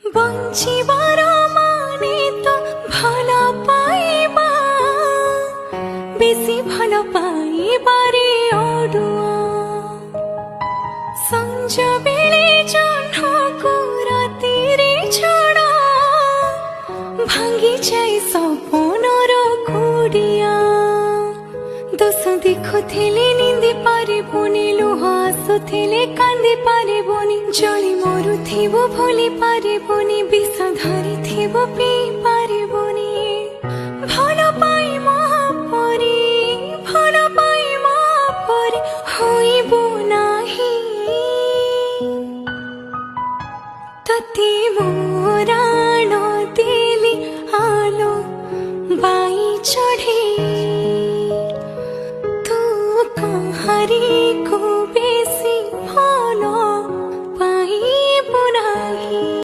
বঞ্চিবার মানে তো ভালো পাইবা, বেশি ভালো পাইবারে অডুয়া। সঞ্জ বেলে জহ্নকু রাতিরে ছড়া, ভাঙ্গি যাই সপনর কুড়িয়া। দোষ দেখুলে নিন্দি পারিবনি, লুহ আসুলে কান্দি পারিবনি, জলি মরুথিব ভুলি পারিবনি, বিষ ধরিথিব পিই পারিবনি। ভাল পাই মহাপরি, ভাল পাই মহাপরি হইব নাহি। তাতে মোরাণ তেলি আলো বাই চढ़े